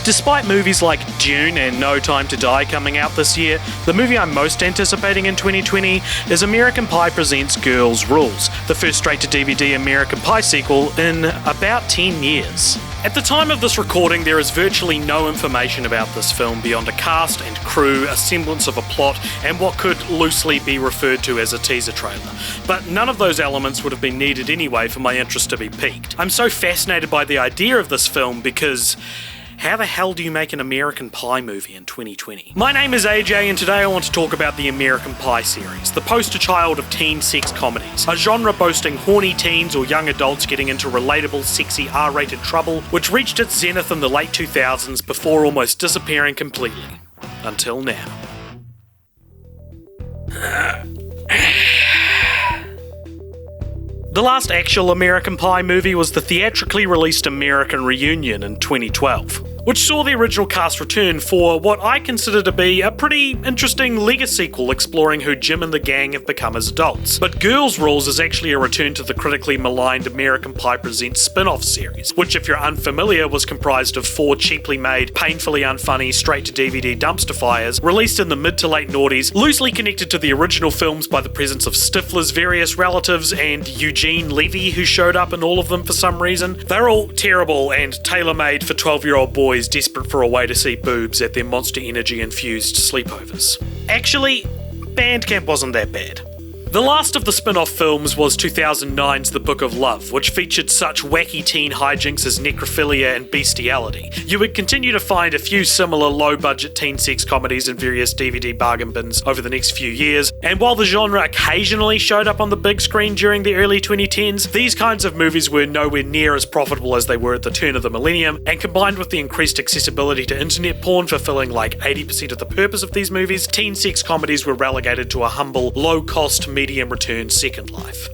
Despite movies like Dune and No Time to Die coming out this year, the movie I'm most anticipating in 2020 is American Pie Presents Girls' Rules, the first straight-to-DVD American Pie sequel in about 10 years. At the time of this recording, there is virtually no information about this film beyond a cast and crew, a semblance of a plot, and what could loosely be referred to as a teaser trailer. But none of those elements would have been needed anyway for my interest to be piqued. I'm so fascinated by the idea of this film because how the hell do you make an American Pie movie in 2020? My name is AJ, and today I want to talk about the American Pie series, the poster child of teen sex comedies, a genre boasting horny teens or young adults getting into relatable, sexy R-rated trouble, which reached its zenith in the late 2000s before almost disappearing completely. Until now. The last actual American Pie movie was the theatrically released American Reunion in 2012, which saw the original cast return for what I consider to be a pretty interesting Lego sequel exploring who Jim and the gang have become as adults. But Girls' Rules is actually a return to the critically maligned American Pie Presents spin-off series, which, if you're unfamiliar, was comprised of 4 cheaply made, painfully unfunny, straight-to-DVD dumpster fires released in the mid to late noughties, loosely connected to the original films by the presence of Stifler's various relatives and Eugene Levy, who showed up in all of them for some reason. They're all terrible and tailor-made for 12-year-old boys desperate for a way to see boobs at their Monster Energy-infused sleepovers. Actually, Bandcamp wasn't that bad. The last of the spin-off films was 2009's The Book of Love, which featured such wacky teen hijinks as necrophilia and bestiality. You would continue to find a few similar low-budget teen sex comedies in various DVD bargain bins over the next few years, and while the genre occasionally showed up on the big screen during the early 2010s, these kinds of movies were nowhere near as profitable as they were at the turn of the millennium, and combined with the increased accessibility to internet porn fulfilling like 80% of the purpose of these movies, teen sex comedies were relegated to a humble, low-cost medium return second life.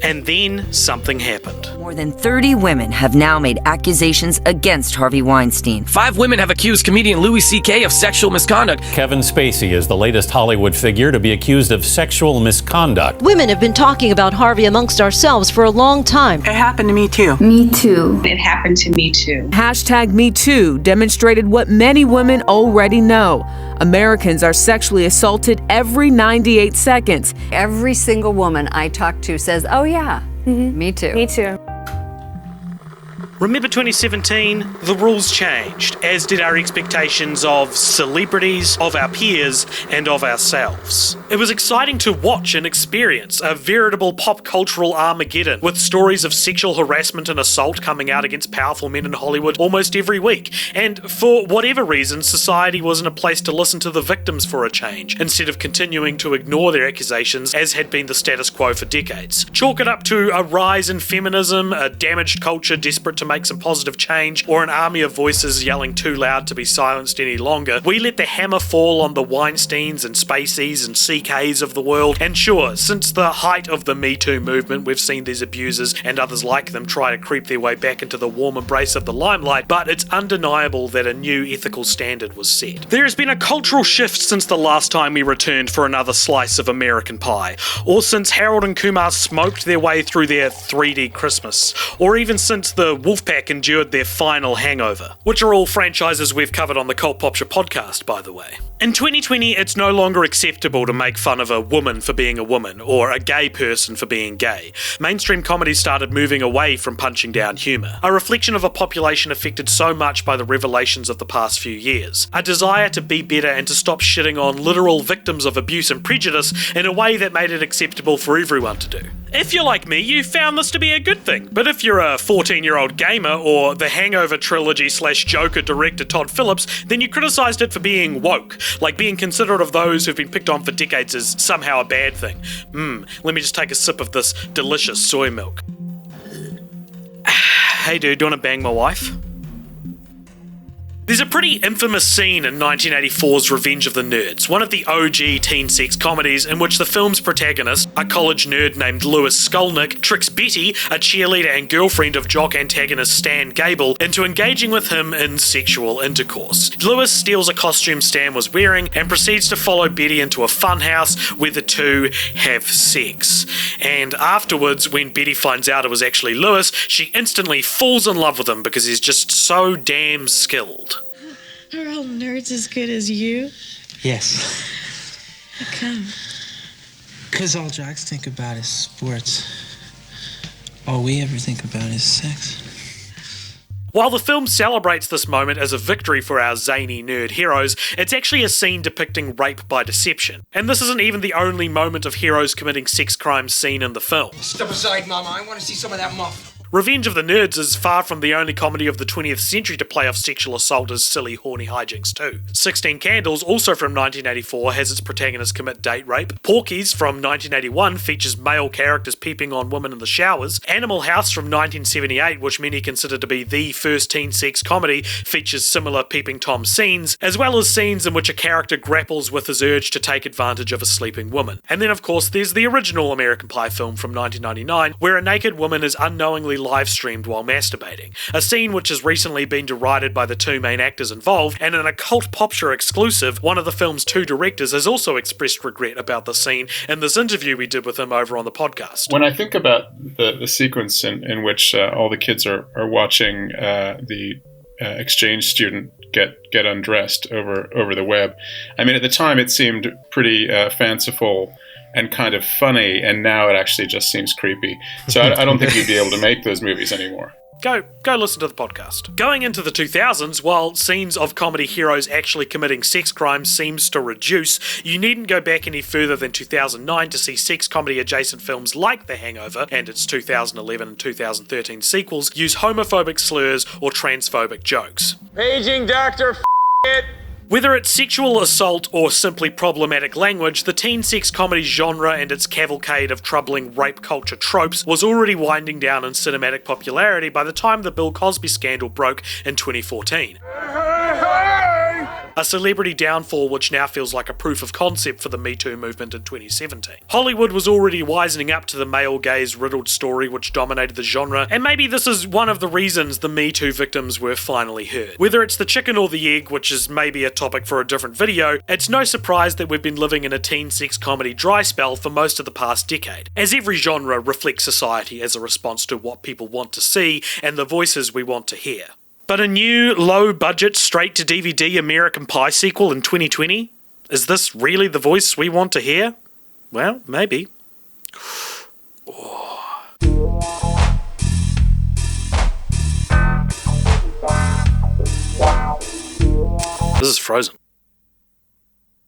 And then something happened. More than 30 women have now made accusations against Harvey Weinstein. 5 women have accused comedian Louis C.K. of sexual misconduct. Kevin Spacey is the latest Hollywood figure to be accused of sexual misconduct. Women have been talking about Harvey amongst ourselves for a long time. It happened to me too. Me too. It happened to me too. #MeToo demonstrated what many women already know. Americans are sexually assaulted every 98 seconds. Every single woman I talk to says, oh yeah, me too. Me too. Remember 2017? The rules changed, as did our expectations of celebrities, of our peers, and of ourselves. It was exciting to watch and experience a veritable pop cultural Armageddon, with stories of sexual harassment and assault coming out against powerful men in Hollywood almost every week. And for whatever reason, society wasn't a place to listen to the victims for a change, instead of continuing to ignore their accusations, as had been the status quo for decades. Chalk it up to a rise in feminism, a damaged culture desperate to make some positive change, or an army of voices yelling too loud to be silenced any longer. We let the hammer fall on the Weinsteins and Spaceys and CKs of the world, and sure, since the height of the Me Too movement, we've seen these abusers and others like them try to creep their way back into the warm embrace of the limelight, but it's undeniable that a new ethical standard was set. There has been a cultural shift since the last time we returned for another slice of American Pie, or since Harold and Kumar smoked their way through their 3D Christmas, or even since the Wolfpack endured their final hangover, which are all franchises we've covered on the Cult Popture podcast, by the way. In 2020, it's no longer acceptable to make fun of a woman for being a woman, or a gay person for being gay. Mainstream comedy started moving away from punching down humour, a reflection of a population affected so much by the revelations of the past few years. A desire to be better and to stop shitting on literal victims of abuse and prejudice in a way that made it acceptable for everyone to do. If you're like me, you found this to be a good thing, but if you're a 14-year-old gamer or the Hangover trilogy / Joker director Todd Phillips, then you criticised it for being woke, like being considerate of those who've been picked on for decades is somehow a bad thing. Let me just take a sip of this delicious soy milk. Hey dude, do you want to bang my wife? There's a pretty infamous scene in 1984's Revenge of the Nerds, one of the OG teen sex comedies in which the film's protagonist, a college nerd named Louis Skolnick, tricks Betty, a cheerleader and girlfriend of jock antagonist Stan Gable, into engaging with him in sexual intercourse. Louis steals a costume Stan was wearing and proceeds to follow Betty into a funhouse where the two have sex. And afterwards, when Betty finds out it was actually Louis, she instantly falls in love with him because he's just so damn skilled. Are all nerds as good as you? Yes. How come? Because all jocks think about is sports. All we ever think about is sex. While the film celebrates this moment as a victory for our zany nerd heroes, it's actually a scene depicting rape by deception. And this isn't even the only moment of heroes committing sex crimes seen in the film. Step aside, Mama. I want to see some of that muff. Revenge of the Nerds is far from the only comedy of the 20th century to play off sexual assault as silly, horny hijinks too. 16 Candles, also from 1984, has its protagonist commit date rape. Porky's from 1981 features male characters peeping on women in the showers. Animal House from 1978, which many consider to be the first teen sex comedy, features similar peeping Tom scenes, as well as scenes in which a character grapples with his urge to take advantage of a sleeping woman. And then of course there's the original American Pie film from 1999, where a naked woman is unknowingly live-streamed while masturbating, a scene which has recently been derided by the two main actors involved, and in a cult Popture exclusive, one of the film's two directors has also expressed regret about the scene in this interview we did with him over on the podcast. When I think about the sequence in which all the kids are watching the exchange student get undressed over the web, I mean, at the time it seemed pretty fanciful and kind of funny, and now it actually just seems creepy. So I don't think you'd be able to make those movies anymore. Go listen to the podcast. Going into the 2000s, while scenes of comedy heroes actually committing sex crimes seems to reduce, you needn't go back any further than 2009 to see sex comedy adjacent films like The Hangover and its 2011 and 2013 sequels use homophobic slurs or transphobic jokes. Paging Dr. It. Whether it's sexual assault or simply problematic language, the teen sex comedy genre and its cavalcade of troubling rape culture tropes was already winding down in cinematic popularity by the time the Bill Cosby scandal broke in 2014. A celebrity downfall which now feels like a proof of concept for the Me Too movement in 2017. Hollywood was already wisening up to the male gaze riddled story which dominated the genre, and maybe this is one of the reasons the Me Too victims were finally heard. Whether it's the chicken or the egg, which is maybe a topic for a different video, it's no surprise that we've been living in a teen sex comedy dry spell for most of the past decade, as every genre reflects society as a response to what people want to see and the voices we want to hear. But a new, low-budget, straight-to-DVD American Pie sequel in 2020? Is this really the voice we want to hear? Well, maybe. This is Frozen.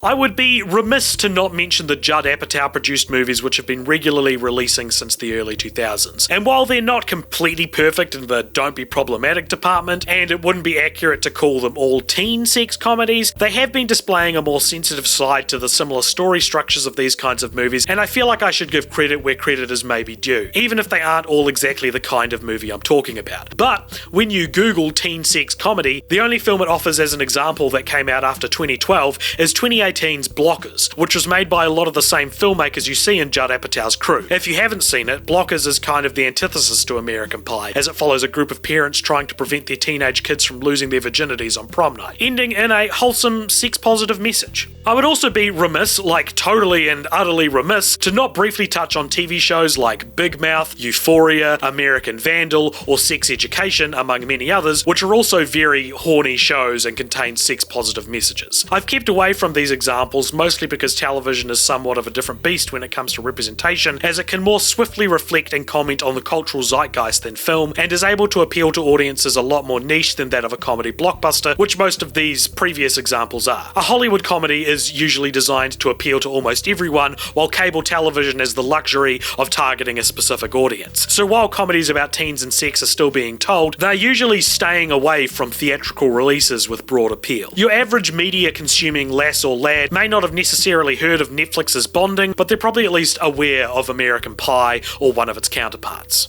I would be remiss to not mention the Judd Apatow-produced movies which have been regularly releasing since the early 2000s. And while they're not completely perfect in the don't be problematic department, and it wouldn't be accurate to call them all teen sex comedies, they have been displaying a more sensitive side to the similar story structures of these kinds of movies, and I feel like I should give credit where credit is maybe due, even if they aren't all exactly the kind of movie I'm talking about. But when you Google teen sex comedy, the only film it offers as an example that came out after 2012 is 2018's Blockers, which was made by a lot of the same filmmakers you see in Judd Apatow's crew. If you haven't seen it, Blockers is kind of the antithesis to American Pie, as it follows a group of parents trying to prevent their teenage kids from losing their virginities on prom night, ending in a wholesome, sex-positive message. I would also be remiss, like totally and utterly remiss, to not briefly touch on TV shows like Big Mouth, Euphoria, American Vandal, or Sex Education, among many others, which are also very horny shows and contain sex-positive messages. I've kept away from these examples mostly because television is somewhat of a different beast when it comes to representation, as it can more swiftly reflect and comment on the cultural zeitgeist than film, and is able to appeal to audiences a lot more niche than that of a comedy blockbuster, which most of these previous examples are. A Hollywood comedy is usually designed to appeal to almost everyone, while cable television has the luxury of targeting a specific audience. So while comedies about teens and sex are still being told, they're usually staying away from theatrical releases with broad appeal. Your average media consuming lass or lad may not have necessarily heard of Netflix's Bonding, but they're probably at least aware of American Pie or one of its counterparts.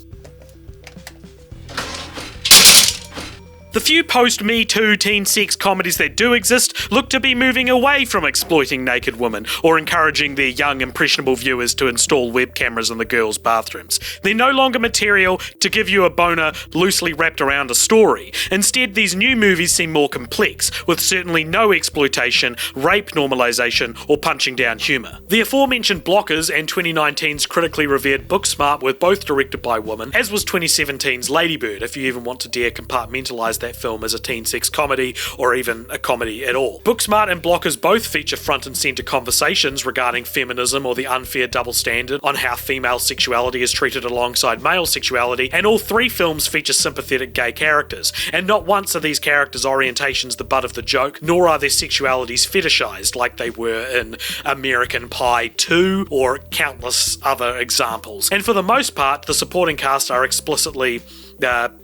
The few post-Me Too teen sex comedies that do exist look to be moving away from exploiting naked women or encouraging their young, impressionable viewers to install web cameras in the girls' bathrooms. They're no longer material to give you a boner loosely wrapped around a story. Instead, these new movies seem more complex, with certainly no exploitation, rape normalization, or punching down humour. The aforementioned Blockers and 2019's critically revered Booksmart were both directed by women, as was 2017's Ladybird, if you even want to dare compartmentalise that film as a teen sex comedy, or even a comedy at all. Booksmart and Blockers both feature front and centre conversations regarding feminism or the unfair double standard on how female sexuality is treated alongside male sexuality, and all three films feature sympathetic gay characters, and not once are these characters' orientations the butt of the joke, nor are their sexualities fetishized like they were in American Pie 2 or countless other examples. And for the most part, the supporting cast are explicitly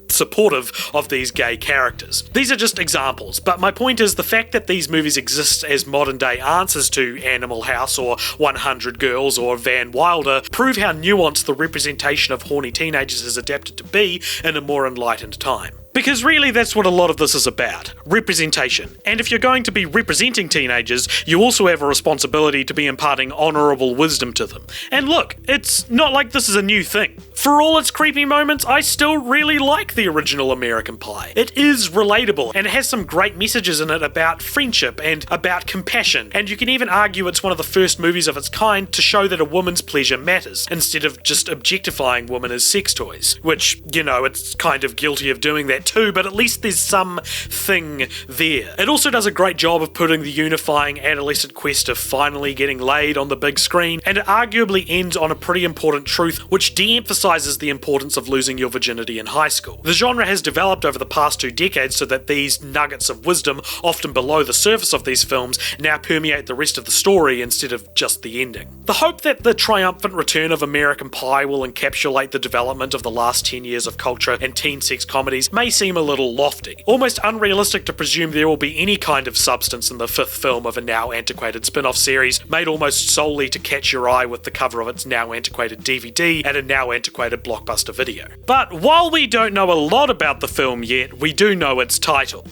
supportive of these gay characters. These are just examples, but my point is the fact that these movies exist as modern day answers to Animal House or 100 Girls or Van Wilder prove how nuanced the representation of horny teenagers is adapted to be in a more enlightened time. Because really that's what a lot of this is about, representation. And if you're going to be representing teenagers, you also have a responsibility to be imparting honourable wisdom to them. And look, it's not like this is a new thing. For all its creepy moments, I still really like the original American Pie. It is relatable, and it has some great messages in it about friendship and about compassion, and you can even argue it's one of the first movies of its kind to show that a woman's pleasure matters, instead of just objectifying women as sex toys. Which, you know, it's kind of guilty of doing that too, but at least there's something there. It also does a great job of putting the unifying adolescent quest of finally getting laid on the big screen, and it arguably ends on a pretty important truth which de-emphasizes the importance of losing your virginity in high school. The genre has developed over the past 2 decades so that these nuggets of wisdom, often below the surface of these films, now permeate the rest of the story instead of just the ending. The hope that the triumphant return of American Pie will encapsulate the development of the last 10 years of culture and teen sex comedies may seem a little lofty. Almost unrealistic to presume there will be any kind of substance in the 5th film of a now antiquated spin-off series made almost solely to catch your eye with the cover of its now antiquated DVD and a now antiquated blockbuster video. But while we don't know a lot about the film yet, we do know its title.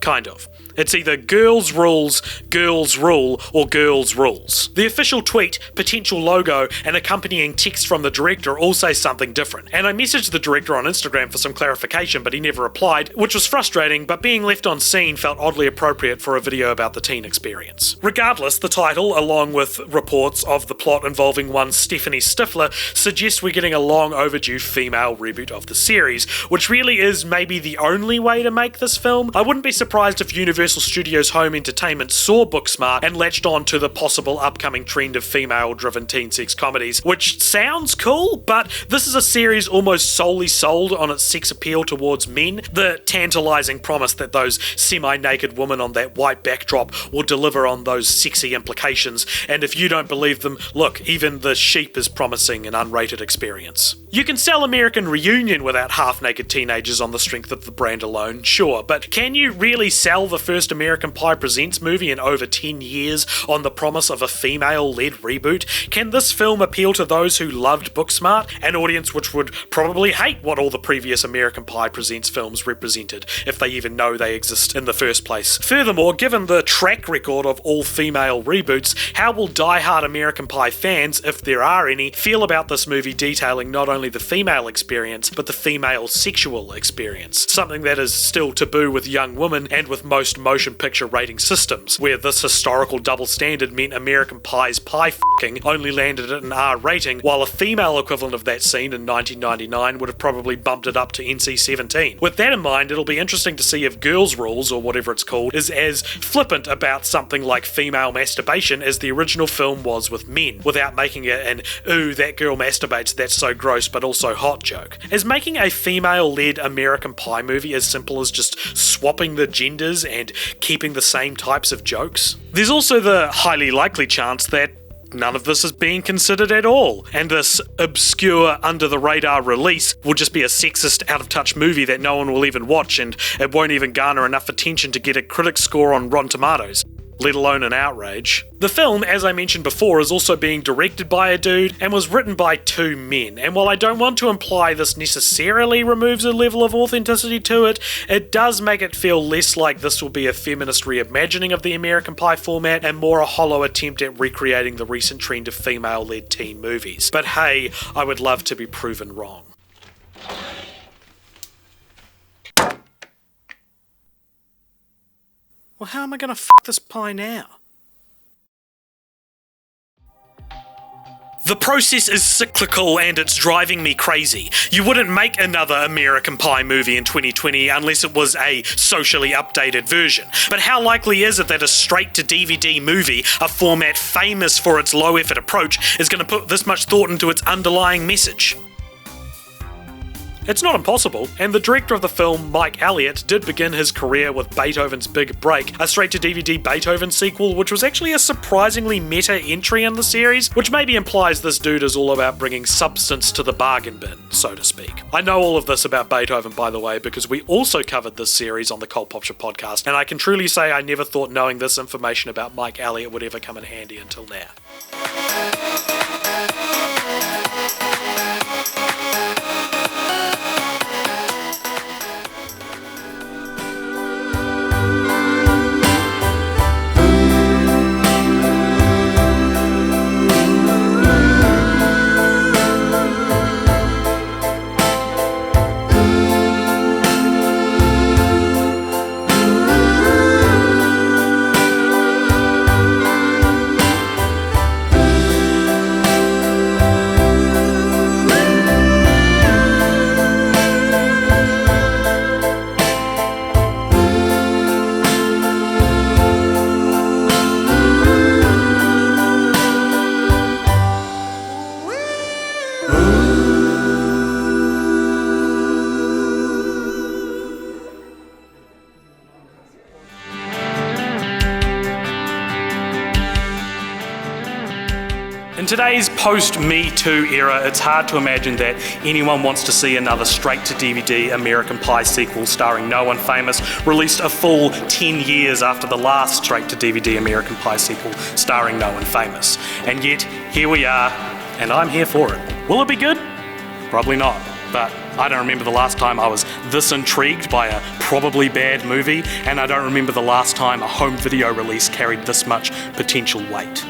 Kind of. It's either Girls Rules, Girls Rule, or Girls Rules. The official tweet, potential logo, and accompanying text from the director all say something different, and I messaged the director on Instagram for some clarification, but he never replied, which was frustrating, but being left on scene felt oddly appropriate for a video about the teen experience. Regardless, the title, along with reports of the plot involving one Stephanie Stifler, suggests we're getting a long overdue female reboot of the series, which really is maybe the only way to make this film. I wouldn't be surprised if Universal Studios Home Entertainment saw Booksmart and latched on to the possible upcoming trend of female-driven teen sex comedies, which sounds cool, but this is a series almost solely sold on its sex appeal towards men, the tantalizing promise that those semi-naked women on that white backdrop will deliver on those sexy implications, and if you don't believe them, look, even The Sheep is promising an unrated experience. You can sell American Reunion without half-naked teenagers on the strength of the brand alone, sure, but can you really sell the first American Pie Presents movie in over 10 years on the promise of a female-led reboot? Can this film appeal to those who loved Booksmart, an audience which would probably hate what all the previous American Pie Presents films represented, if they even know they exist in the first place? Furthermore, given the track record of all-female reboots, how will die-hard American Pie fans, if there are any, feel about this movie detailing not only the female experience, but the female sexual experience? Something that is still taboo with young women and with most motion picture rating systems, where this historical double standard meant American Pie's pie f***ing only landed at an R rating, while a female equivalent of that scene in 1999 would have probably bumped it up to NC-17. With that in mind, it'll be interesting to see if Girls Rules, or whatever it's called, is as flippant about something like female masturbation as the original film was with men, without making it an ooh, that girl masturbates, that's so gross but also hot joke. Is making a female-led American Pie movie as simple as just swapping the genders and keeping the same types of jokes? There's also the highly likely chance that none of this is being considered at all, and this obscure, under-the-radar release will just be a sexist, out-of-touch movie that no one will even watch, and it won't even garner enough attention to get a critic score on Rotten Tomatoes, let alone an outrage. The film, as I mentioned before, is also being directed by a dude and was written by 2 men, and while I don't want to imply this necessarily removes a level of authenticity to it, it does make it feel less like this will be a feminist reimagining of the American Pie format and more a hollow attempt at recreating the recent trend of female-led teen movies. But hey, I would love to be proven wrong. Well, how am I gonna f*** this pie now? The process is cyclical and it's driving me crazy. You wouldn't make another American Pie movie in 2020 unless it was a socially updated version. But how likely is it that a straight-to-DVD movie, a format famous for its low-effort approach, is going to put this much thought into its underlying message? It's not impossible, and the director of the film, Mike Elliott, did begin his career with Beethoven's Big Break, a straight-to-DVD Beethoven sequel, which was actually a surprisingly meta entry in the series, which maybe implies this dude is all about bringing substance to the bargain bin, so to speak. I know all of this about Beethoven, by the way, because we also covered this series on the Popture podcast, and I can truly say I never thought knowing this information about Mike Elliott would ever come in handy until now. In today's post-Me Too era, it's hard to imagine that anyone wants to see another straight-to-DVD American Pie sequel starring no one famous, released a full 10 years after the last straight-to-DVD American Pie sequel starring no one famous. And yet, here we are, and I'm here for it. Will it be good? Probably not, but I don't remember the last time I was this intrigued by a probably bad movie, and I don't remember the last time a home video release carried this much potential weight.